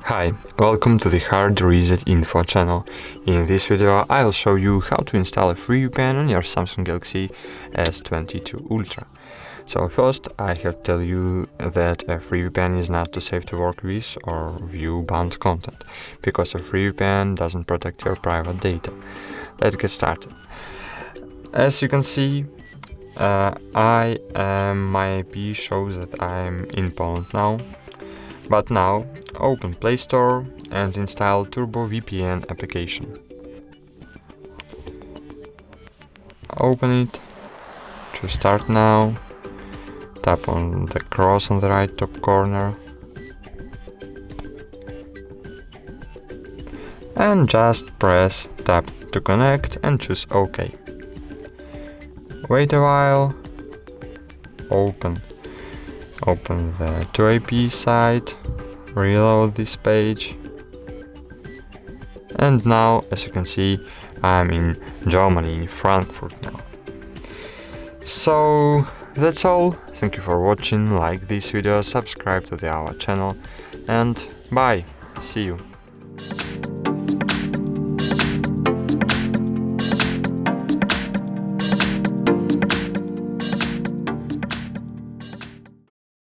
Hi, welcome to the HardReset.Info channel. In this video I'll show you how to install a free VPN on your Samsung Galaxy S22 Ultra. So first I have to tell you that a free VPN is not too safe to work with or view banned content, because a free VPN doesn't protect your private data. Let's get started. As you can see, my IP shows that I'm in Poland now. But now, open Play Store and install Turbo VPN application. Open it, choose Start Now, tap on the cross on the right top corner, and just press Tap to connect and choose OK. Wait a while, open the 2AP site, reload this page, and now, as you can see, I'm in Germany, in Frankfurt now. So that's all. Thank you for watching. Like this video, subscribe to our channel, and bye. See you.